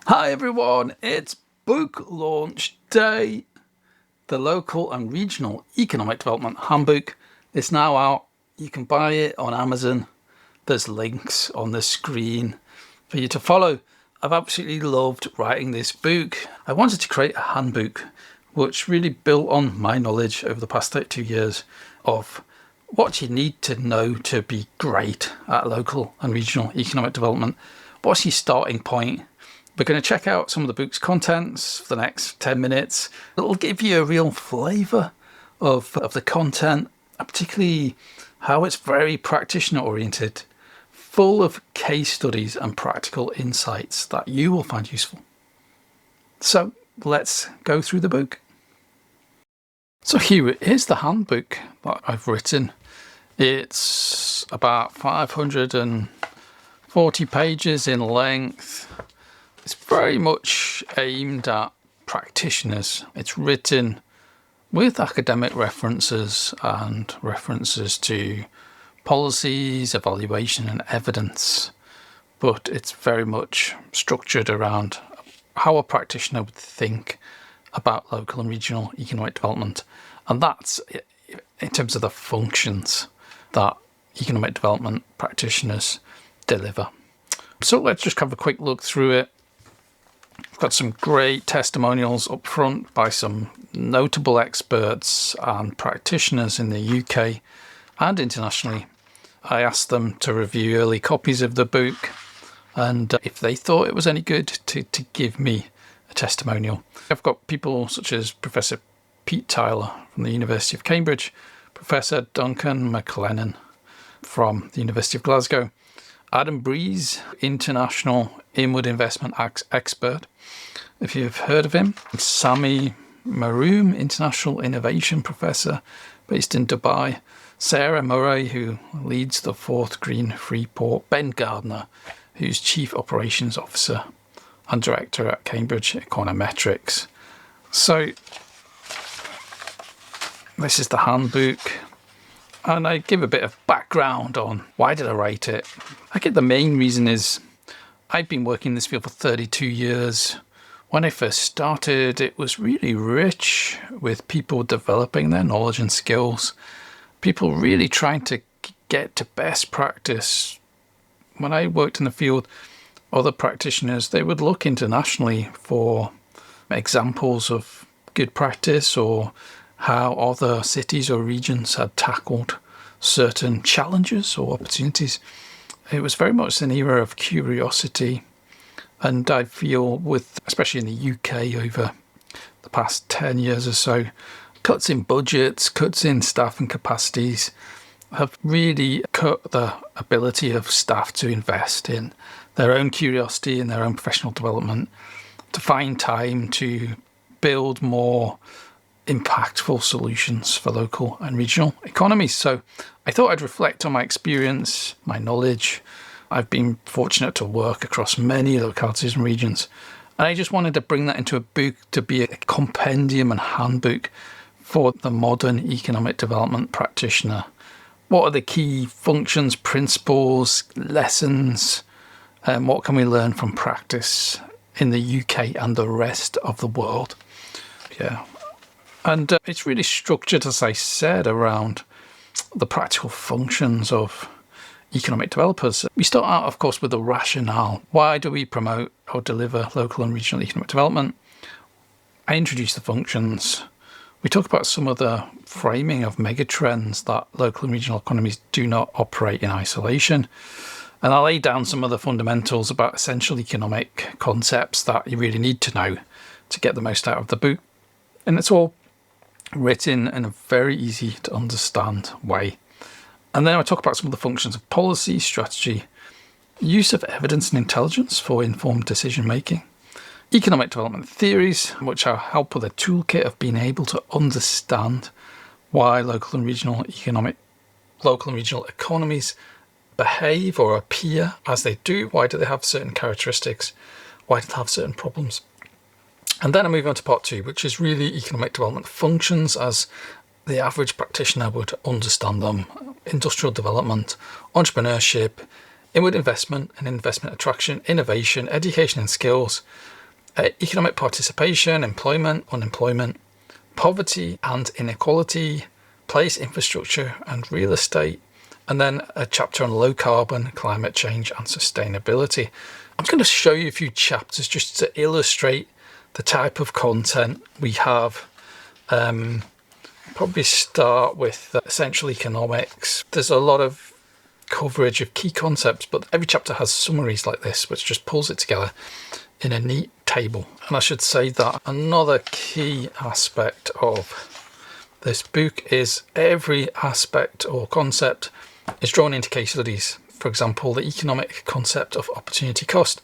Hi everyone, it's book launch day. The Local and Regional Economic Development Handbook is now out. You can buy it on Amazon. There's links on the screen for you to follow. I've absolutely loved writing this book. I wanted to create a handbook which really built on my knowledge over the past 32 years of what you need to know to be great at local and regional economic development. What's your starting point? We're going to check out some of the book's contents for the next 10 minutes. It'll give you a real flavour of the content, particularly how it's very practitioner oriented, full of case studies and practical insights that you will find useful. So let's go through the book. So here it is, the handbook that I've written. It's about 540 pages in length. It's very much aimed at practitioners. It's written with academic references and references to policies, evaluation and evidence, but it's very much structured around how a practitioner would think about local and regional economic development. And that's in terms of the functions that economic development practitioners deliver. So let's just have a quick look through it. I've got some great testimonials up front by some notable experts and practitioners in the UK and internationally. I asked them to review early copies of the book and if they thought it was any good to give me a testimonial. I've got people such as Professor Pete Tyler from the University of Cambridge, Professor Duncan McLennan from the University of Glasgow, Adam Breeze, international inward investment expert, if you've heard of him. Sami Maroom, international innovation professor based in Dubai. Sarah Murray, who leads the 4th Green Freeport. Ben Gardner, who's chief operations officer and director at Cambridge Econometrics. So this is the handbook. And I give a bit of background on why did I write it. I think the main reason is I've been working in this field for 32 years. When I first started, it was really rich with people developing their knowledge and skills, people really trying to get to best practice. When I worked in the field, other practitioners, they would look internationally for examples of good practice or how other cities or regions had tackled certain challenges or opportunities. It was very much an era of curiosity, and I feel with, especially in the UK over the past 10 years or so, cuts in budgets, cuts in staff and capacities have really cut the ability of staff to invest in their own curiosity and their own professional development, to find time to build more impactful solutions for local and regional economies. So I thought I'd reflect on my experience, my knowledge. I've been fortunate to work across many localities and regions, and I just wanted to bring that into a book to be a compendium and handbook for the modern economic development practitioner. What are the key functions, principles, lessons, and what can we learn from practice in the UK and the rest of the world? Yeah. And it's really structured, as I said, around the practical functions of economic developers. We start out, of course, with the rationale. Why do we promote or deliver local and regional economic development? I introduce the functions. We talk about some of the framing of megatrends that local and regional economies do not operate in isolation. And I lay down some of the fundamentals about essential economic concepts that you really need to know to get the most out of the book. And it's all written in a very easy to understand way. And then I talk about some of the functions of policy, strategy, use of evidence and intelligence for informed decision making, economic development theories, which are help with a toolkit of being able to understand why local and regional economies behave or appear as they do. Why do they have certain characteristics? Why do they have certain problems? And then I move on to part 2, which is really economic development functions as the average practitioner would understand them. Industrial development, entrepreneurship, inward investment and investment attraction, innovation, education and skills, economic participation, employment, unemployment, poverty and inequality, place infrastructure and real estate, and then a chapter on low carbon, climate change and sustainability. I'm going to show you a few chapters just to illustrate the type of content we have. Probably start with essential economics. There's a lot of coverage of key concepts, but every chapter has summaries like this, which just pulls it together in a neat table. And I should say that another key aspect of this book is every aspect or concept is drawn into case studies. For example, the economic concept of opportunity cost,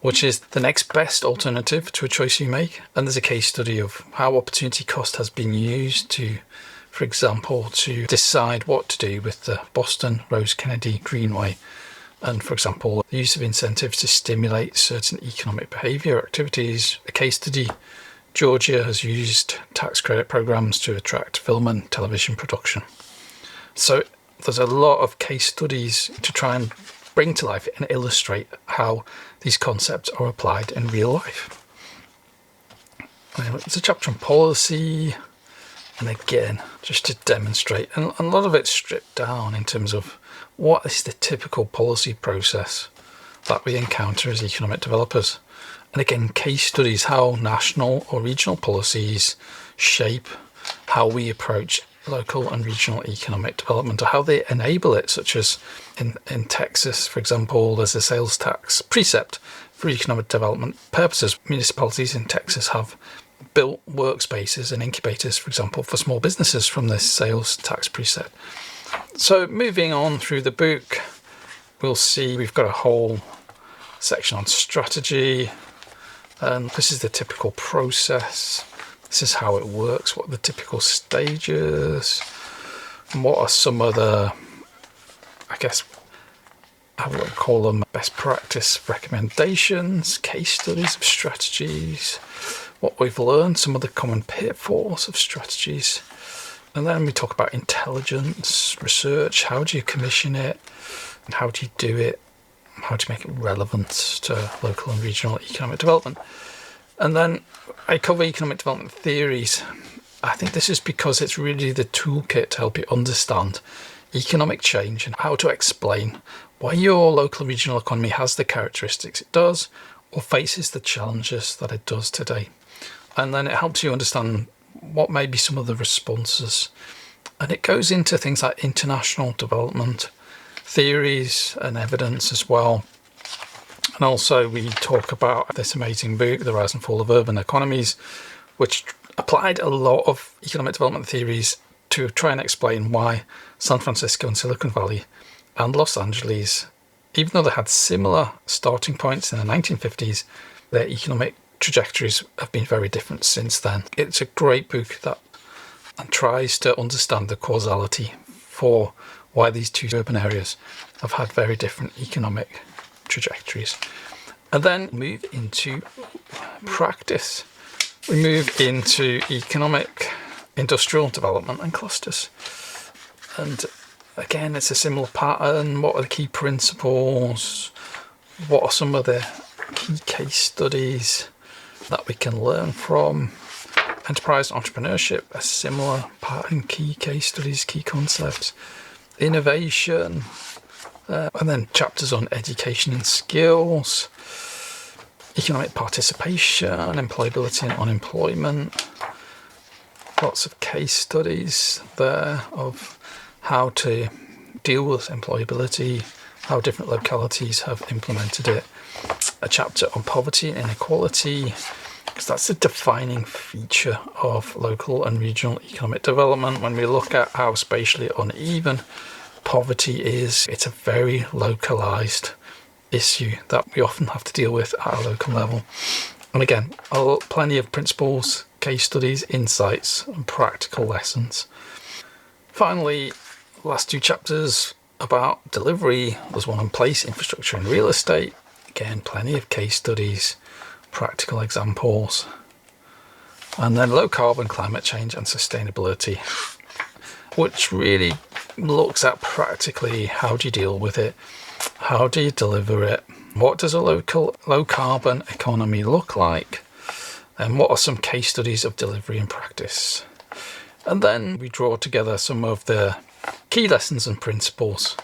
which is the next best alternative to a choice you make. And there's a case study of how opportunity cost has been used to, for example, to decide what to do with the Boston Rose Kennedy Greenway. And for example, the use of incentives to stimulate certain economic behaviour activities. A case study, Georgia has used tax credit programs to attract film and television production. So there's a lot of case studies to try and bring to life and illustrate how these concepts are applied in real life. There's a chapter on policy, and again, just to demonstrate, and a lot of it's stripped down in terms of what is the typical policy process that we encounter as economic developers. And again, case studies, how national or regional policies shape how we approach local and regional economic development, or how they enable it, such as in Texas, for example, there's a sales tax precept for economic development purposes. Municipalities in Texas have built workspaces and incubators, for example, for small businesses from this sales tax precept. So moving on through the book, we'll see we've got a whole section on strategy, and this is the typical process. This is how it works, what are the typical stages, and what are some of the, I guess, I would call them best practice recommendations, case studies of strategies, what we've learned, some of the common pitfalls of strategies. And then we talk about intelligence, research, how do you commission it, and how do you do it, how do you make it relevant to local and regional economic development. And then I cover economic development theories. I think this is because it's really the toolkit to help you understand economic change and how to explain why your local and regional economy has the characteristics it does or faces the challenges that it does today. And then it helps you understand what may be some of the responses. And it goes into things like international development, theories and evidence as well. And also we talk about this amazing book, The Rise and Fall of Urban Economies, which applied a lot of economic development theories to try and explain why San Francisco and Silicon Valley and Los Angeles, even though they had similar starting points in the 1950s, their economic trajectories have been very different since then. It's a great book that tries to understand the causality for why these two urban areas have had very different economic trajectories. And then move into practice. We move into economic industrial development and clusters. And again, it's a similar pattern. What are the key principles? What are some of the key case studies that we can learn from? Enterprise entrepreneurship, a similar pattern, key case studies, key concepts. Innovation, and then chapters on education and skills, economic participation, employability and unemployment. Lots of case studies there of how to deal with employability, how different localities have implemented it. A chapter on poverty and inequality, because that's a defining feature of local and regional economic development. When we look at how spatially uneven poverty is, it's a very localized issue that we often have to deal with at a local level. And again, plenty of principles, case studies, insights, and practical lessons. Finally, last two chapters about delivery. There's one on place, infrastructure, and real estate. Again, plenty of case studies, practical examples. And then low carbon, climate change, and sustainability, which really looks at practically how do you deal with it, how do you deliver it, what does a low carbon economy look like, and what are some case studies of delivery and practice. And then we draw together some of the key lessons and principles,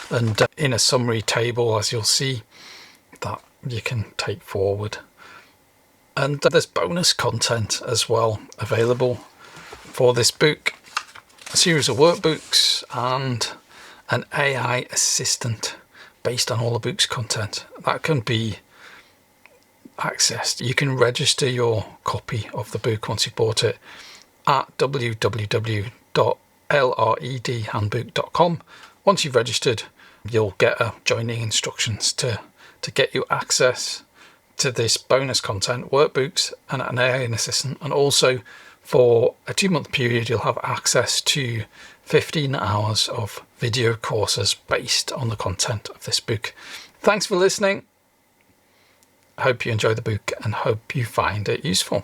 and in a summary table, as you'll see, that you can take forward. And there's bonus content as well available for this book, a series of workbooks and an AI assistant based on all the book's content that can be accessed. You can register your copy of the book once you've bought it at www.lredhandbook.com. Once you've registered, you'll get joining instructions to get you access to this bonus content, workbooks and an AI assistant. And also for a 2-month period, you'll have access to 15 hours of video courses based on the content of this book. Thanks for listening. I hope you enjoy the book and hope you find it useful.